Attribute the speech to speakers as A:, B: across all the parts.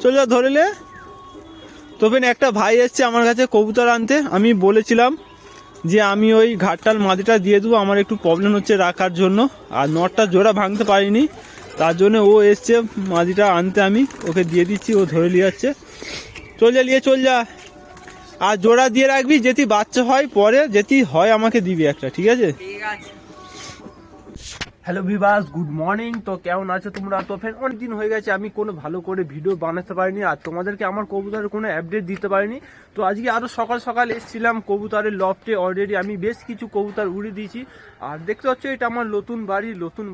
A: চল যা ধরে লে। তবে একটা ভাই এসছে আমার কাছে কবুতর আনতে, আমি বলেছিলাম যে আমি ওই ঘাটটাল মাদিটা দিয়ে দেবো, আমার একটু প্রবলেম হচ্ছে রাখার জন্য, আর নটটা জোড়া ভাঙতে পারিনি, তার জন্য ও এসছে মাদিটা আনতে, আমি ওকে দিয়ে দিচ্ছি, ও ধরে নিয়ে যাচ্ছে। চল যা নিয়ে চল যা, আর জোড়া দিয়ে রাখবি, যেটি বাচ্চা হয় পরে যেটি হয় আমাকে দিবি একটা, ঠিক আছে? Hello viewers, good morning. তো কেমন আছো তোমরা? তো ফ্রেন্ড, অনেকদিন হয়ে গেছে আমি কোনো ভালো করে ভিডিও বানাতে পারিনি, আর তোমাদেরকে আমার কবুতরের কোনো আপডেট দিতে পারিনি। তো আজকে আরও সকাল সকাল এসেছিলাম কবুতরের লফটে। অলরেডি আমি বেশ কিছু কবুতর উড়ে দিয়েছি, আর দেখতে পাচ্ছ এটা আমার নতুন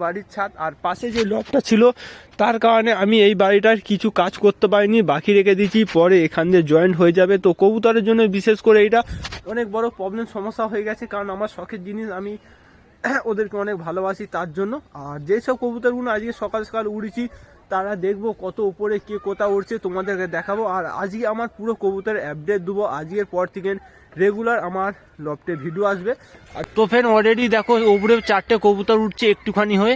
A: বাড়ির ছাদ, আর পাশে যে লফটটা ছিল তার কারণে আমি এই বাড়িটার কিছু কাজ করতে পারিনি, বাকি রেখে দিয়েছি, পরে এখান দিয়ে জয়েন্ট হয়ে যাবে। তো কবুতরের জন্য বিশেষ করে এটা অনেক বড় প্রবলেম সমস্যা হয়ে গেছে, কারণ আমার শখের জিনিস, আমি ওদেরকে অনেক ভালোবাসি তার জন্য। আর যেসব কবুতরগুলো আজকে সকাল সকাল উড়েছি তারা দেখবো কত উপরে কে কোথা উড়ছে, তোমাদেরকে দেখাবো। আর আজকে আমার পুরো কবুতরের আপডেট দেবো, আজকের পর থেকে রেগুলার আমার লফটে ভিডিও আসবে। আর তো ফ্রেন্ড, অলরেডি দেখো উপরে 4টে কবুতর উঠছে একটুখানি হয়ে,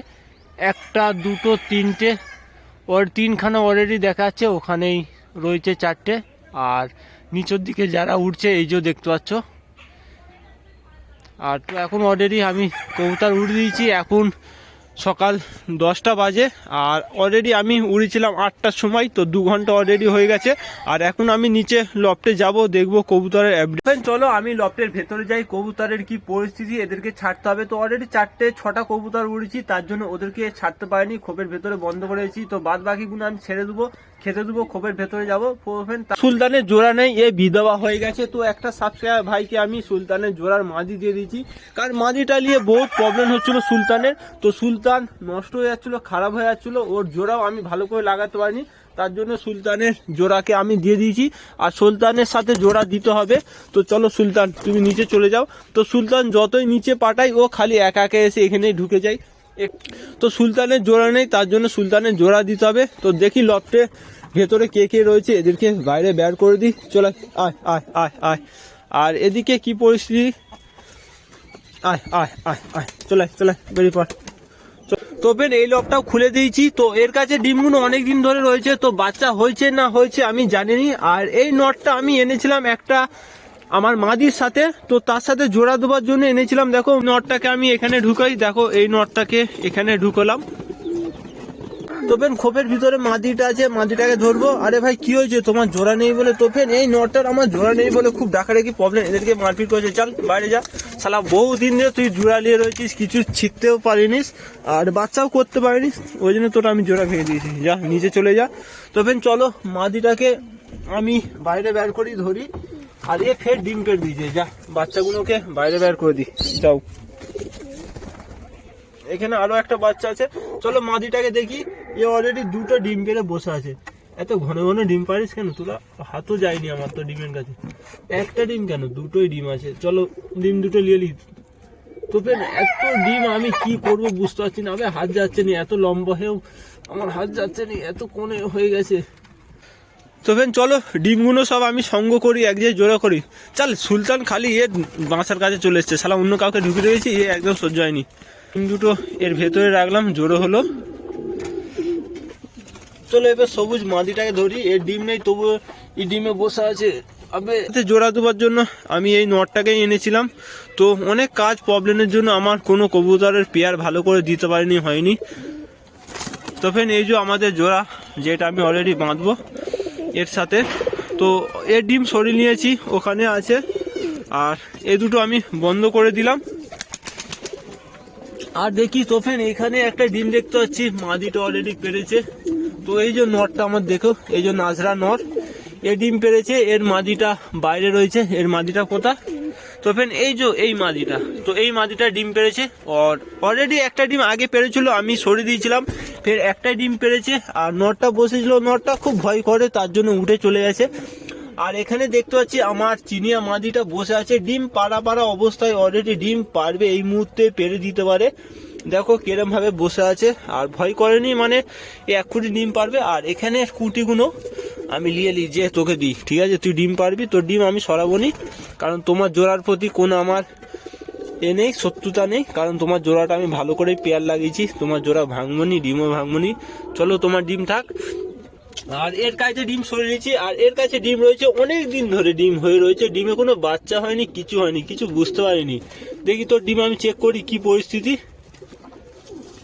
A: 1, 2, 3টে, ওর 3খানা অলরেডি দেখা যাচ্ছে, ওখানেই রয়েছে 4টে। আর নিচের দিকে যারা উঠছে এই যে দেখতে পাচ্ছ। আর তো এখন অলরেডি আমি কবুতর উড়ে দিয়েছি, এখন সকাল 10টা বাজে, আর অলরেডি আমি উড়েছিলাম 8টার সময়, তো 2 ঘন্টা অলরেডি হয়ে গেছে। আর এখন আমি নিচে লফটে যাব, দেখবো কবুতরের আপডেট। চলো আমি লফটের ভেতরে যাই, কবুতরের কি পরিস্থিতি, এদেরকে ছাড়তে হবে। তো অলরেডি 4-6টা কবুতর উড়েছি, তার জন্য ওদেরকে ছাড়তে পারিনি, খোপের ভেতরে বন্ধ করেছি। তো বাদ বাকিগুলো আমি ছেড়ে দেবো, খেতে দেবো, খোপের ভেতরে যাবো। সুলতানের জোড়া নেই, এ বিধবা হয়ে গেছে। তো একটা সাবস্ক্রাইবার ভাইকে আমি সুলতানের জোড়ার মাদি দিয়ে দিয়েছি, কারণ মাদিটা নিয়ে বহুত প্রবলেম হচ্ছিল সুলতানের। তো সুলতান নষ্ট হয়ে যাচ্ছিল, খারাপ হয়ে যাচ্ছিল, ওর জোড়াও আমি ভালো করে লাগাতে পারিনি, তার জন্য সুলতানের জোড়াকে আমি দিয়ে দিয়েছি। আর সুলতানের সাথে জোড়া দিতে হবে। তো চলো সুলতান তুমি নিচে চলে যাও। তো সুলতান যতই নিচে পাঠাই ও খালি একা একা এসে এখানেই ঢুকে যায়। তো সুলতানের জোড়া নেই, তার জন্য সুলতানের জোড়া দিতে হবে। তো দেখি লফটে ভেতরে কে কে রয়েছে, এদেরকে বাইরে বের করে দিই। চলে আয় আয় আয় আয়। আর এদিকে কি পরিস্থিতি, আয় আয় আয় আয়, চলে চলে বেরিয়ে পড়। তো ফ্রেন্ড, এই লকটাও খুলে দিয়েছি। তো এর কাছে ডিমগুলো অনেক দিন ধরে রয়েছে, তো বাচ্চা হয়েছে না হয়েছে আমি জানিনি। আর এই নটটা আমি এনেছিলাম একটা আমার মাদির সাথে, তো তার সাথে জোড়া দেওয়ার জন্য এনেছিলাম। দেখো নটটাকে আমি এখানে ঢুকাই, দেখো এই নটটাকে এখানে ঢুকলাম। তো ফ্রেন্ড, খোপের ভিতরে মাদিটা আছে, মাদিটাকে ধরবো। আরে ভাই কি হয়েছে, তোমার জোড়া নেই বলে? তো ফ্রেন্ড, এই নটটার আমার জোড়া নেই বলে খুব ডাকাডাকি প্রবলেম, এদেরকে মারপিট করেছে। চল বাইরে যা শালা, বহুদিন ধরে তুই জোড়া নিয়ে রয়েছিস, কিছু শিখতেও পারিনিস আর বাচ্চাও করতে পারিনিস, ওই জন্য তোরা আমি জোড়া ভেঙে দিয়েছি। যা নিচে চলে যা। তো ফ্রেন্ড চলো মাদিটাকে আমি বাইরে বের করি, ধরি। আর এ ফের ডিম পেড়ে দিয়েছে, যা বাচ্চাগুলোকে বাইরে বের করে দিই, যাও। এখানে আরো একটা বাচ্চা আছে, চলো মাদিটাকে দেখি। এ অলরেডি 2টো ডিম পেড়ে বসে আছে। এত ঘন ঘন ডিম পারিস কেন তোরা? হাতও যায়নি আমার তো ডিমের কাছে। একটা ডিম কেন, 2টোই ডিম আছে। চলো ডিম 2টো নিয়ে নি। তো ফের এত ডিম আমি কি করব বুঝতে পারছি না, হাত যাচ্ছে না, এত লম্বা হয়েও আমার হাত যাচ্ছে না, এত কোণে হয়ে গেছে। তো ফের চলো ডিমগুলো সব আমি সঙ্গ করি, এক জায়গায় জোড়া করি। চল সুলতান খালি এ বাঁচার কাছে চলে এসছে, শালা অন্য কাউকে ঢুকে রয়েছি, এ একদম সহ্য হয়নি। ডিম 2টো এর ভেতরে রাখলাম, জোড়ো হলো। চলো এবার সবুজ মাদিটাকে ধরি, এর ডিম নেই তবু এই ডিমে বসে আছে। আবে জোড়া দেওয়ার জন্য আমি এই নটটাকে এনেছিলাম। তো অনেক কাজ প্রবলেমের জন্য আমার কোনো কবুতরের পেয়ার ভালো করে দিতে পারিনি, হয়নি। তো ফ্রেন্ড, এই যে আমাদের জোড়া, যেটা আমি অলরেডি বাঁধবো এর সাথে। তো এর ডিম সরিয়ে নিয়েছি, ওখানে আছে। আর এই 2টো আমি বন্ধ করে দিলাম। আর দেখি তো ফ্রেন্ড, এখানে একটা ডিম দেখতে পাচ্ছি, মাদিটা অলরেডি পেরেছে। তো এই যে নটটা আমার দেখো, এই যে নাজরা নট, এ ডিম পেরেছে, এর মাদিটা বাইরে রয়েছে। এর মাদিটা কোথা? তো ফ্রেন্ড এই যে এই মাদিটা, তো এই মাদিটা ডিম পেরেছে। আর অলরেডি একটা ডিম আগে পেরেছিল, আমি সরিয়ে দিয়েছিলাম, ফের একটা ডিম পেরেছে। আর নটটা বসেছিল, নটটা খুব ভয় করে, তার জন্য উঠে চলে গেছে। আর এখানে দেখতে পাচ্ছি আমার চিনিয়া মাদিটা বসে আছে, ডিম পাড়া অবস্থায়, অলরেডি ডিম পারবে, এই মুহূর্তে পেরে দিতে পারে। দেখো কিরম ভাবে বসে আছে, আর ভয় করেনি, মানে এক্ষুনি ডিম পারবে। আর এখানে কুটিগুলো আমি নিয়ে নিই, যে তোকে দিই, ঠিক আছে তুই ডিম পারবি, তোর ডিম আমি সরাবো নি, কারণ তোমার জোড়ার প্রতি কোনো আমার এ নেই, শত্রুতা নেই, কারণ তোমার জোড়াটা আমি ভালো করে পেয়ার লাগিয়েছি, তোমার জোড়া ভাঙবনি, ডিমও ভাঙবনি। চলো তোমার ডিম থাক। আর এর কাছে ডিম সরিয়ে নিয়েছি, আর এর কাছে ডিম রয়েছে অনেক দিন ধরে, ডিম হয়ে রয়েছে, ডিমে কোনো বাচ্চা হয়নি, কিছু হয়নি, কিছু বুঝতে পারিনি। দেখি তোর ডিম আমি চেক করি কি পরিস্থিতি।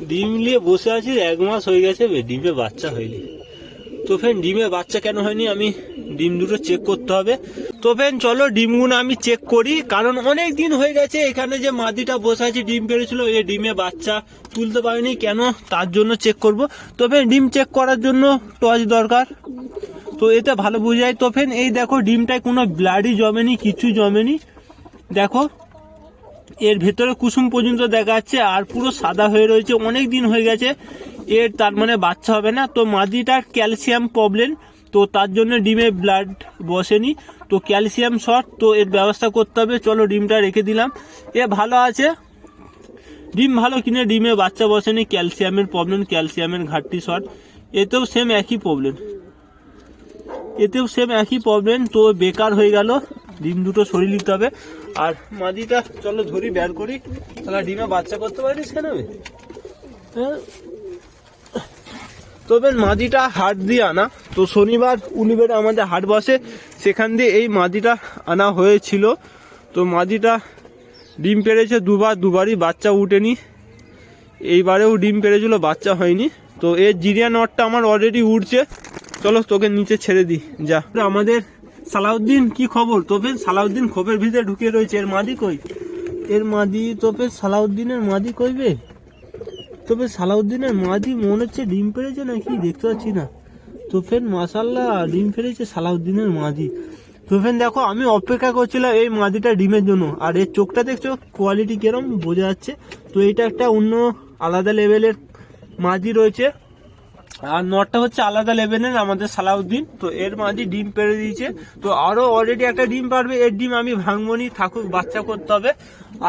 A: ডিম নিয়ে বসে আছি 1 মাস হয়ে গেছে, ডিমে বাচ্চা হয়নি। তো ফ্রেন্ড ডিমে বাচ্চা কেন হয়নি, আমি ডিম দুটো চেক করতে হবে। তো ফ্রেন্ড চলো ডিমগুলো আমি চেক করি, কারণ অনেক দিন হয়ে গেছে এখানে যে মাদিটা বসে আছে ডিম পেড়েছিল, এই ডিমে বাচ্চা তুলতে পারিনি কেন, তার জন্য চেক করব। তো ফ্রেন্ড ডিম চেক করার জন্য টর্চ দরকার, তো এতে ভালো বোঝা যায়। তো ফ্রেন্ড এই দেখো ডিমটায় কোনো ব্লাডই জমেনি, কিছু জমেনি, দেখো এর ভেতরে কুসুম পর্যন্ত দেখা যাচ্ছে, আর পুরো সাদা হয়ে রয়েছে, অনেক দিন হয়ে গেছে এর, তার মানে বাচ্চা হবে না। তো মাদিটার ক্যালসিয়াম প্রবলেম, তো তার জন্য ডিমে ব্লাড বসেনি, তো ক্যালসিয়াম শর্ট, তো এর ব্যবস্থা করতে হবে। চলো ডিমটা রেখে দিলাম, এ ভালো আছে, ডিম ভালো কিনে ডিমে বাচ্চা বসেনি, ক্যালসিয়ামের প্রবলেম, ক্যালসিয়ামের ঘাটতি শর্ট, এতেও সেম একই প্রবলেম, তো বেকার হয়ে গেল, ডিম দুটো সরিয়ে নিতে হবে। আর মাদিটা চলো ধরি বের করি, তাহলে ডিমে বাচ্চা করতে পারিস কেন। তবে মাদিটা হাট দিয়ে আনা, তো শনিবার উলিবেড়ে আমাদের হাট বসে, সেখান দিয়ে এই মাদিটা আনা হয়েছিল। তো মাদিটা ডিম পেড়েছে দুবারই বাচ্চা উঠেনি, এইবারেও ডিম পেড়েছিল, বাচ্চা হয়নি। তো এর জিরিয়া নটটা আমার অলরেডি উঠছে, চলো তোকে নিচে ছেড়ে দিই যা। আমাদের সালাউদ্দিন কি খবর? তোপে সালাউদ্দিন খোপের ভিতরে ঢুকে রয়েছে, এর মাদি কই? এর মাদি তোপে সালাউদ্দিনের মাদি কইবে? তবে সালাউদ্দিনের মাদি মনে হচ্ছে ডিম পেড়েছে নাকি, দেখতে পাচ্ছি না। তো ফের মাশাআল্লাহ ডিম পেড়েছে সালাউদ্দিনের মাদি। তো ফের দেখো আমি অপেক্ষা করছিলাম এই মাদিটা ডিমের জন্য, আর এর চোখটা দেখছো কোয়ালিটি কিরম বোঝা যাচ্ছে। তো এটা একটা অন্য আলাদা লেভেলের মাদি রয়েছে, আর নটটা হচ্ছে আলাদা লেভেলের আমাদের সালাউদ্দিন। তো এর মাঝে ডিম পেড়ে দিয়েছে, তো আরো অলরেডি একটা ডিম পারবে, এর ডিম আমি ভাঙবনি, থাকুক, বাচ্চা করতে হবে।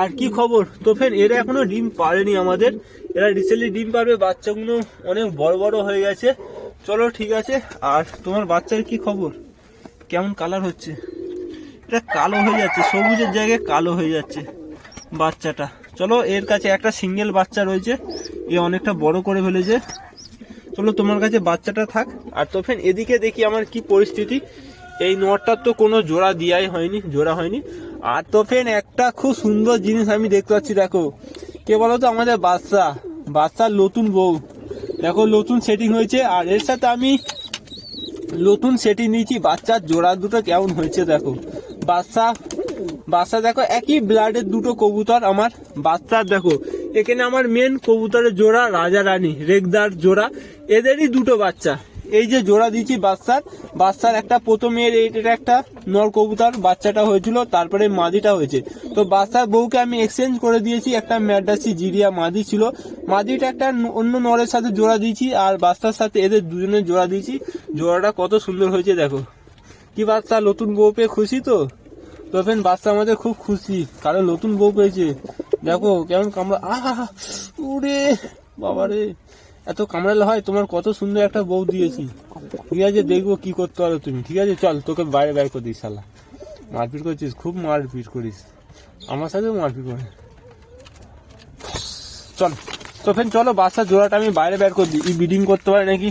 A: আর কি খবর? তো ফের এরা এখনো ডিম পারেনি আমাদের, এরা রিসেন্টলি ডিম পারবে, বাচ্চাগুলো অনেক বড় বড় হয়ে গেছে। চলো ঠিক আছে। আর তোমার বাচ্চার কি খবর, কেমন কালার হচ্ছে? এটা কালো হয়ে যাচ্ছে, সবুজের জায়গায় কালো হয়ে যাচ্ছে বাচ্চাটা। চলো এর কাছে একটা সিঙ্গেল বাচ্চা রয়েছে, এ অনেকটা বড় করে ফেলেছে। চলো তোমার কাছে বাচ্চাটা থাক। আর তো ফেন এদিকে দেখি আমার কি পরিস্থিতি, এই নটটার তো কোনো জোড়া হয়নি। আর তো ফেন একটা খুব সুন্দর জিনিস আমি দেখতে পাচ্ছি, দেখো কে বলো তো, আমাদের বাচ্চার নতুন বউ, দেখো নতুন সেটিং হয়েছে, আর এর সাথে আমি নতুন সেটিং নিয়েছি। বাচ্চার জোড়া দুটো কেমন হয়েছে দেখো, বাচ্চা দেখো একই ব্লাডের দুটো কবুতর আমার বাচ্চার। দেখো এখানে আমার মেন কবুতরের জোড়া রাজা রানী রেগদার জোড়া, এদেরই দুটো বাচ্চা। এই যে জোড়া দিয়েছি বাচ্চার একটা প্রথমে এটা একটা নর কবুতর বাচ্চাটা হয়েছিল, তারপরে মাদিটা হয়েছে। তো বাচ্চার বউকে আমি এক্সচেঞ্জ করে দিয়েছি, একটা ম্যাডাসি জিরিয়া মাদি ছিল, মাদিটা একটা অন্য নরের সাথে জোড়া দিয়েছি, আর বাচ্চার সাথে এদের দুজনের জোড়া দিয়েছি। জোড়াটা কত সুন্দর হয়েছে দেখো। কি বাচ্চা নতুন বউ পেয়ে খুশি তো? তো ফ্রেন্ড বাচ্চা আমাদের খুব খুশি, কারণ নতুন বউ পেয়েছে। দেখো কেমন কামড়া, উড়ে বাবারে, এত কামড়ালে হয়? তোমার কত সুন্দর একটা বউ দিয়েছি। ঠিক আছে, দেখবো কি করতে পারো তুমি। ঠিক আছে চল, তোকে বাইরে বের করে দিস। শালা মারপিট করছিস, খুব মারপিট করিস, আমার সাথেও মারপিট করে। চল তো ফ্রেন্ড চলো, বাচ্চার জোড়াটা আমি বাইরে বের করে দিই, ব্রিডিং করতে পারে নাকি,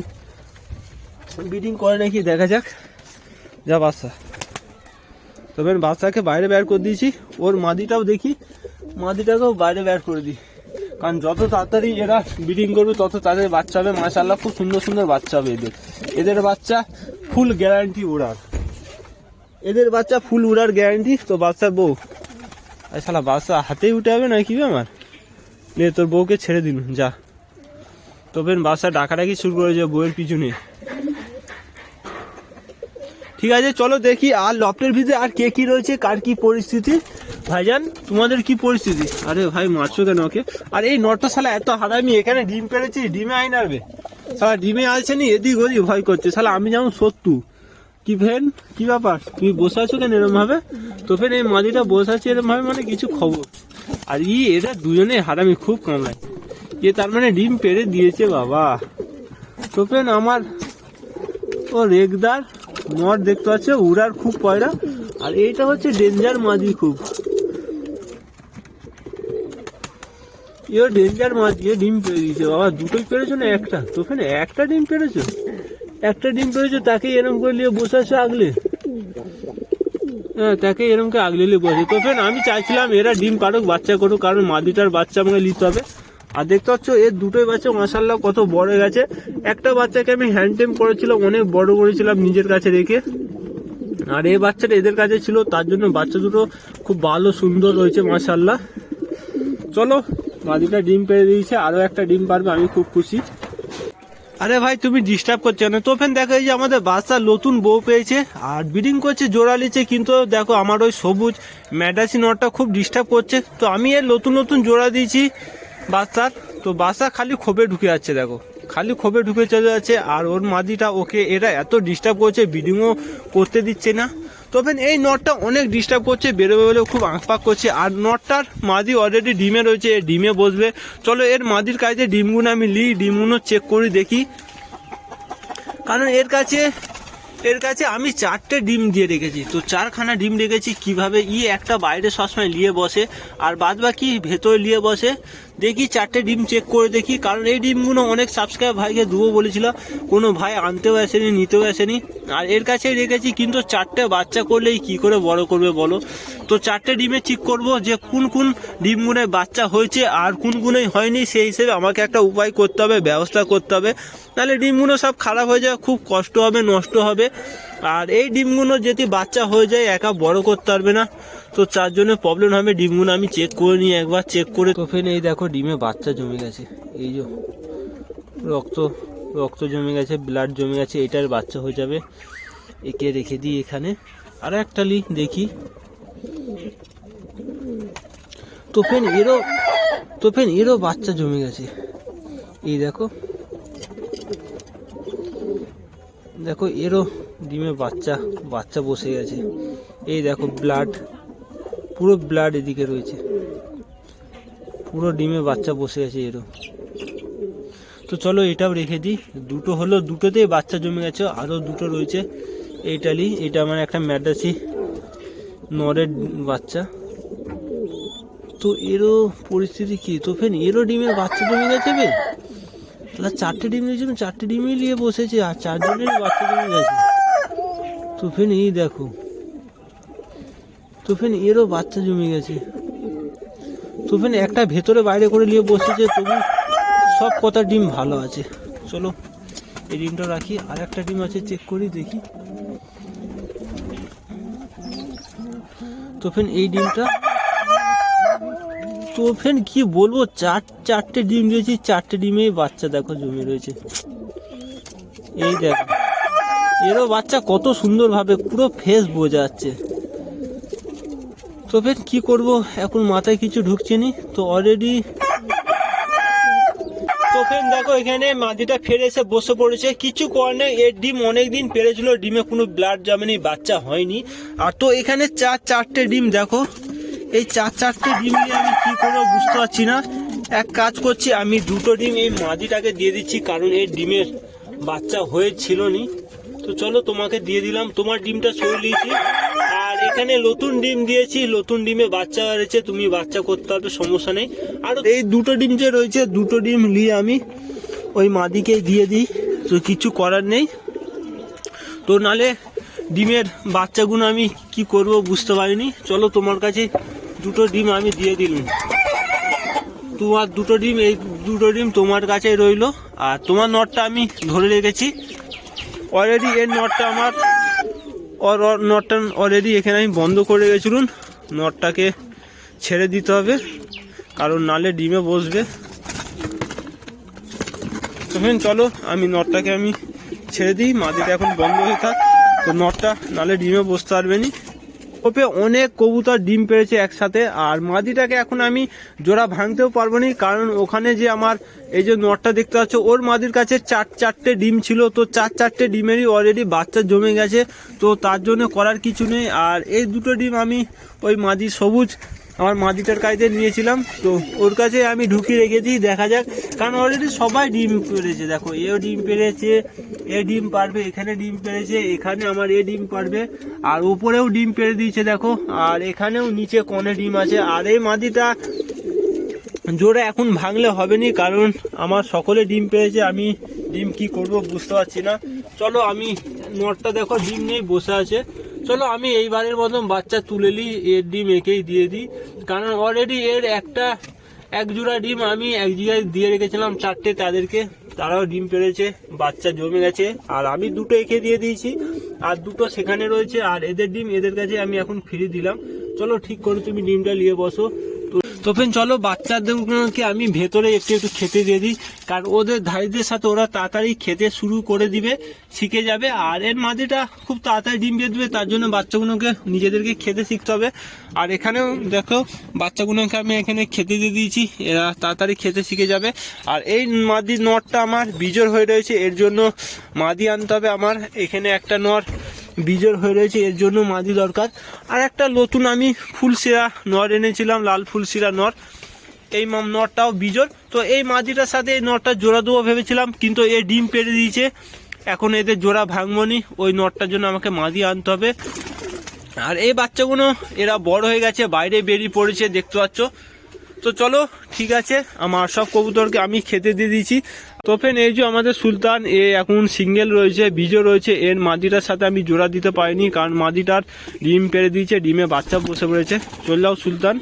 A: ব্রিডিং করে নাকি দেখা যাক। যা বাচ্চা, তবে বাচ্চাকে বাইরে বের করে দিয়েছি, ওর মাদিটাও দেখি, মাদিটাকেও বাইরে বের করে দিই, কারণ যত তাড়াতাড়ি এরা ব্রিডিং করবে তত তাড়াতাড়ি বাচ্চা হবে। মাশাআল্লাহ খুব সুন্দর সুন্দর বাচ্চা হবে এদের বাচ্চা ফুল গ্যারান্টি উড়ার, এদের বাচ্চা ফুল উড়ার গ্যারান্টি। তো বাচ্চার বউ, শালা বাচ্চা হাতেই উঠে হবে না কি আমার, নে তোর বউকে ছেড়ে দিন যা। তবে বাচ্চা ডাকাডাকি শুরু করে যে বউয়ের পিছনে। ঠিক আছে চলো দেখি আর লফটের ভিতরে আর কে কি রয়েছে, কার কি পরিস্থিতি। ভাইজান তোমাদের কি পরিস্থিতি? আরে ভাই মারছো কেন ওকে? আর এই নটটা শালা এত হারামি, এখানে ডিম পেড়েছি, ডিমে আই নাড়বে শালা, ডিমে আসছে নি, এদিক ওদিক ভয় করছে শালা। আমি যেমন সত্যু কি ফেন, কি ব্যাপার তুমি বসে আছো কেন এরম ভাবে? তো ফেন এই মাদিটা বসে আছে এরম ভাবে, মানে কিছু খবর। আর এরা দুজনে হারামি, খুব কামড়ায়। তার মানে ডিম পেড়ে দিয়েছে বাবা। তো ফেন আমার ও রেগদার নট দেখতে পাচ্ছে, উড়ার খুব পয়রা। আর এইটা হচ্ছে ডেঞ্জার মাদি, খুব ডেঞ্জার মাদি, ডিম পেড়ে দিয়েছে বাবা। দুটোই পেড়েছো না একটা? তো ওখানে একটা ডিম পেড়েছো, একটা ডিম পেরেছে তাকে এরম করে নিয়ে বসে আছে আগলে। হ্যাঁ, তাকে এরমকে আগলে নিয়ে বসে। তো ফ্রেন্ড আমি চাইছিলাম এরা ডিম পারুক, বাচ্চা করুক, কারণ মাদিটার বাচ্চা আমাকে নিতে হবে। আর দেখতে পাচ্ছ এর দুটোই বাচ্চা মাশাআল্লাহ কত বড় হয়ে গেছে। একটা বাচ্চাকে আমি হ্যান্ড টেম করেছিলাম, অনেক বড় করেছিলাম নিজের কাছে রেখে, আর এই বাচ্চাটা এদের কাছে ছিল, তার জন্য বাচ্চা দুটো খুব ভালো সুন্দর রয়েছে মাশাআল্লাহ। চলো, মাদিটা ডিম পেড়ে দিয়েছে, আরো একটা ডিম পারবে, আমি খুব খুশি। আরে ভাই তুমি ডিস্টার্ব করছো না তো? ফ্রেন্ড দেখো এই যে আমাদের বাচ্চা নতুন বউ পেয়েছে আর ব্রিডিং করছে, জোড়া লিচ্ছে, কিন্তু দেখো আমার ওই সবুজ ম্যাডাসি নটটা খুব ডিস্টার্ব করছে। তো আমি এর নতুন নতুন জোড়া দিয়েছি বাচ্চার, তো বাচ্চা খালি খোপে ঢুকে যাচ্ছে, দেখো খালি খোপে ঢুকে চলে যাচ্ছে। আর ওর মাদিটা ওকে এরা এত ডিস্টার্ব করছে, ব্রিডিংও করতে দিচ্ছে না। তবে এই নটটা অনেক ডিস্টার্ব করছে, বেরোবে বলে খুব আঁকপাক করছে। আর নটটার মাদি অলরেডি ডিমে রয়েছে, ডিমে বসবে। চলো এর মাদির কাছে ডিমগুলো আমি নিই, ডিমগুলো চেক করে দেখি, কারণ এর কাছে আমি 4টে ডিম দিয়ে রেখেছি। তো 4খানা ডিম রেখেছি, কিভাবে একটা বাইরে সবসময় নিয়ে বসে আর বাদ বাকি ভেতরে নিয়ে বসে। দেখি 4টে ডিম চেক করে দেখি, কারণ এই ডিমগুলো অনেক সাবস্ক্রাইব ভাইকে দেবো বলেছিল, কোনো ভাই আনতেও আসেনি, নিতেও আসেনি। আর এর কাছেই রেখেছি, কিন্তু 4টে বাচ্চা করলেই কি করে বড় করবে বলো? তো 4টে ডিমে চেক করব যে কোন কোন ডিমগুলো বাচ্চা হয়েছে আর কোনগুলোই হয়নি, সেই হিসেবে আমাকে একটা উপায় করতে হবে, ব্যবস্থা করতে হবে, নাহলে ডিমগুলো সব খারাপ হয়ে যায়, খুব কষ্ট হবে, নষ্ট হবে। আর এই ডিমগুলো যদি বাচ্চা হয়ে যায় একা বড় করতে পারবে না, তো তার জন্য প্রবলেম হবে। ডিমগুলো আমি চেক করে নিই, একবার চেক করে। তো ফের এই দেখো ডিমে বাচ্চা জমে গেছে, এই যে রক্ত জমে গেছে, ব্লাড জমে গেছে, এটার বাচ্চা হয়ে যাবে। একে রেখে দিই এখানে, আর একটা লি দেখি। তো ফের এরও বাচ্চা জমে গেছে, এই দেখো এরও ডিমে বাচ্চা বসে গেছে। এই দেখো ব্লাড, পুরো ব্লাড এদিকে রয়েছে, পুরো ডিমে বাচ্চা বসে গেছে এরও। তো চলো এটাও রেখে দিই। দুটো হলো, দুটোতেই বাচ্চা জমে গেছে, আরও দুটো রয়েছে। এটা আমার একটা ম্যাডাসি নরের বাচ্চা। তো এরও পরিস্থিতি কি? তো ফের এরও ডিমের বাচ্চা জমে গেছে বে, তাহলে 4টে ডিম দিয়েছিল, 4টে ডিমই নিয়ে বসেছে, আর 4জনের বাচ্চা জমে গেছে। তো ফের এই দেখো, তো ফের এরও বাচ্চা জমে গেছে। তো ফের একটা ভেতরে বাইরে করে নিয়ে বসেছে, তবু সব কটা ডিম ভালো আছে। চলো এই ডিমটা রাখি, আর একটা ডিম আছে চেক করি দেখি। তো ফের এই ডিমটা, তো ফের কি বলবো, 4টে ডিম দিয়েছি, 4টে ডিমেই বাচ্চা দেখো জমে রয়েছে। এই দেখো এরও বাচ্চা কত সুন্দর ভাবে, পুরো ফেস বোঝা যাচ্ছে। তো ফের কি করব, এখন মাথায় কিছু ঢুকছে নি। তো অলরেডি তো ফের দেখো এখানে মাদিটা ফেরে এসে বসে পড়েছে, কিছু করার নেই। এর ডিম অনেকদিন পেরেছিল, ডিমে কোনো ব্লাড জমেনি, বাচ্চা হয়নি। আর তো এখানে 4টে ডিম দেখো, এই 4টে ডিম নিয়ে আমি কি করবো বুঝতে পারছি না। এক কাজ করছি, আমি 2টো ডিম এই মাদিটাকে দিয়ে দিচ্ছি, কারণ এর ডিমের বাচ্চা হয়েছিল নি। তো চলো তোমাকে দিয়ে দিলাম, তোমার ডিমটা সরিয়ে নিয়েছি। আর এখানে নতুন ডিম দিয়েছি, নতুন ডিমে বাচ্চা রয়েছে, তুমি বাচ্চা করতে পারবে, সমস্যা নেই। আর এই 2টো ডিম যে রয়েছে, 2টো ডিম নিয়ে আমি ওই মাদিকে দিয়ে দিই, তো কিছু করার নেই। তো নালে ডিমের বাচ্চাগুলো আমি কি করব বুঝতে পারিনি। চলো তোমার কাছে 2টো ডিম আমি দিয়ে দিলাম, তোমার 2টো ডিম, এই 2টো ডিম তোমার কাছে রইলো। আর তোমার নটটা আমি ধরে রেখেছি অলরেডি, এর নটটা আমার নটটা অলরেডি এখানে আমি বন্ধ করে গেছিলাম। নটটাকে ছেড়ে দিতে হবে, কারণ নালে ডিমে বসবে। তখন চলো আমি নটটাকে ছেড়ে দিই, মাদিটা এখন বন্ধ হয়ে থাক, তো নটটা নালে ডিমে বসতে পারবে নি। ওপে অনেক কবুতর ডিম পেরেছে একসাথে, আর মাদিটাকে এখন আমি জোড়া ভাঙতেও পারবো না, কারণ ওখানে যে আমার এই যে নটটা দেখতে পাচ্ছ, ওর মাদির কাছে 4টে ডিম ছিল। তো 4টে ডিমেরই অলরেডি বাচ্চা জমে গেছে, তো তার জন্য করার কিছু নেই। আর এই 2টো ডিম আমি ওই মাদি সবুজ আমার মাদিটার কাছে নিয়েছিলাম, তো ওর কাছে আমি ঢুকিয়ে রেখে দিই, দেখা যাক। কারণ অলরেডি সবাই ডিম পেরেছে, দেখো এও ডিম পেরেছে, এ ডিম পারবে, এখানে ডিম পেরেছে, এখানে আমার এ ডিম পারবে, আর উপরেও ডিম পেরে দিয়েছে দেখো, আর এখানেও নিচে কোণে ডিম আছে। আর এই মাদিটা জোড়া এখন ভাঙলে হবে না, কারণ আমার সকলে ডিম পেয়েছে, আমি ডিম কি করব বুঝতে পারছি না। চলো আমি নটটা দেখো ডিম নেই বসে আছে, চলো আমি এইবারের মতন বাচ্চা তুলে নিই, এর ডিম একেই দিয়ে দিই, কারণ অলরেডি এর এক জোড়া ডিম আমি এক জায়গায় দিয়ে রেখেছিলাম 4টে, তারাও ডিম পেড়েছে, বাচ্চা জমে গেছে, আর আমি 2টো একে দিয়ে দিয়েছি আর 2টো সেখানে রয়েছে, আর এদের ডিম এদের কাছে আমি এখন ফিরিয়ে দিলাম। চলো ঠিক করে তুমি ডিমটা নিয়ে বসো। তো ফ্রেন্ড চলো বাচ্চাদেরকে আমি ভেতরে একটু খেতে দিয়ে দিই, কারণ ওদের ধাড়িদের সাথে ওরা তাড়াতাড়ি খেতে শুরু করে দিবে, শিখে যাবে, আর এর মাঝেটা খুব তাড়াতাড়ি ডিম দিয়ে দেবে, তার জন্য বাচ্চাগুলোকে নিজেদেরকে খেতে শিখতে হবে। আর এখানেও দেখো বাচ্চাগুলোকে আমি এখানে খেতে দিয়ে দিয়েছি, এরা তাড়াতাড়ি খেতে শিখে যাবে। আর এই মাদির নটটা আমার বিজোড় হয়ে রয়েছে, এর জন্য মাদি আনতে হবে আমার, এখানে একটা নর বিজোড় হয়ে রয়েছে, এর জন্য মাদি দরকার। আর একটা নতুন আমি ফুলশিরা নর এনেছিলাম, লাল ফুলশিরা নর, এই নরটাও বিজোড়, তো এই মাদিটার সাথে এই নরটা জোড়া দেবো ভেবেছিলাম, কিন্তু এ ডিম পেড়ে দিয়েছে, এখন এদের জোড়া ভাঙবনি, ওই নরটার জন্য আমাকে মাদি আনতে হবে। আর এই বাচ্চাগুলো এরা বড় হয়ে গেছে, বাইরে বেরিয়ে পড়েছে দেখতে পাচ্ছ। তো চলো ঠিক আছে, আমার সব কবুতরকে আমি খেতে দিয়ে দিয়েছি। তো ফ্রেন্ড এই যে আমাদের সুলতান, এ এখন সিঙ্গেল রয়েছে, বীজও রয়েছে, এর মাদিটার সাথে আমি জোড়া দিতে পারিনি, কারণ মাদিটার ডিম পেড়ে দিয়েছে, ডিমে বাচ্চা বসে পড়েছে। চল যাও সুলতান।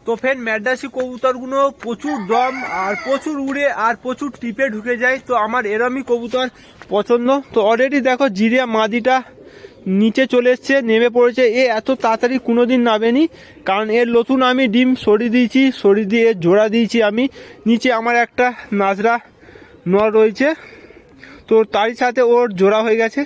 A: তো ফ্রেন্ড ম্যাড্রাসি কবুতরগুলো প্রচুর দম আর প্রচুর উড়ে আর প্রচুর টিপে ঢুকে যায়, তো আমার এরমই কবুতর পছন্দ। তো অলরেডি দেখো জিরিয়া মাদিটা নিচে চলে এসছে, নেমে পড়েছে, এ এত তাড়াতাড়ি কোনোদিন নামেনি, কারণ এর নতুন আমি ডিম সরিয়ে দিয়েছি, সরিয়ে দিয়ে জোড়া দিয়েছি আমি। নিচে আমার একটা নাজরা নর রয়েছে, তো তারই সাথে ওর জোড়া হয়ে গেছে,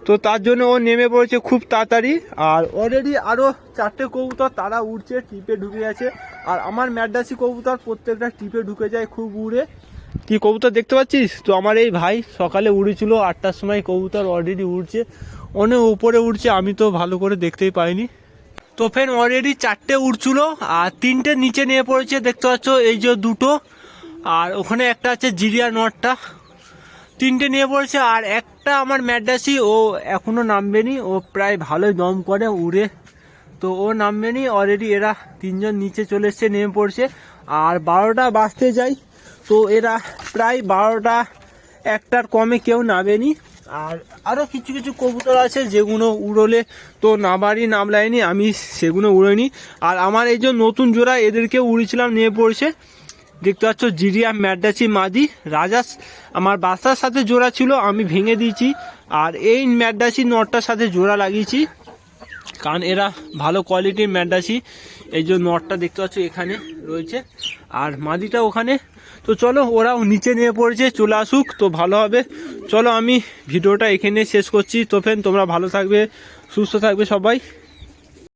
A: তো তার জন্য ও নেমে পড়েছে খুব তাড়াতাড়ি। আর অলরেডি আরও 4টে কবুতর তারা উড়ছে, টিপে ঢুকে গেছে, আর আমার ম্যাড্রাসি কবুতর প্রত্যেকটা টিপে ঢুকে যায়, খুব উড়ে। কি কবুতর দেখতে পাচ্ছিস? তো আমার এই ভাই সকালে উড়েছিল 8টার সময়, কবুতর অলরেডি উড়ছে, অনেক উপরে উড়ছে, আমি তো ভালো করে দেখতেই পাইনি। তো ফ্রেন্ড অলরেডি 4টে উড়ছিল আর 3টে নিচে নিয়ে পড়েছে দেখতে পাচ্ছ, এই যে 2টো, আর ওখানে একটা আছে জিরিয়া নটটা, 3টে নিয়ে পড়েছে। আর একটা আমার ম্যাড্রাসি, ও এখনো নামবেনি, ও প্রায় ভালোই দম করে উড়ে, তো ও নামবেনি। অলরেডি এরা 3জন নিচে চলে এসছে, নেমে পড়ছে, আর 12টা বাজতে যায়, তো এরা প্রায় 12টা 1টার কমে কেউ নামেনি। আর আরও কিছু কিছু কবুতর আছে যেগুলো উড়লে তো নামলাইনি, আমি সেগুলো উড়েনি। আর আমার এই যে নতুন জোড়া, এদেরকে উড়েছিলাম, নিয়ে পড়েছে দেখতে পাচ্ছ, জিরিয়া ম্যাড্রাসি মাদি রাজাস, আমার বাচ্চার সাথে জোড়া ছিল, আমি ভেঙে দিয়েছি, আর এই ম্যাড্রাসি নটটার সাথে জোড়া লাগিয়েছি, কারণ এরা ভালো কোয়ালিটির ম্যাড্রাসি, এই যে নটটা দেখতে পাচ্ছ এখানে রয়েছে, আর মাদিটা ওখানে। তো চলো ওরাও নিচে নিয়ে পড়েছে, চলে আসুক তো ভালো হবে। চলো আমি ভিডিওটা এখানে শেষ করছি। তো ফ্রেন্ড তোমরা ভালো থাকবে, সুস্থ থাকবে সবাই।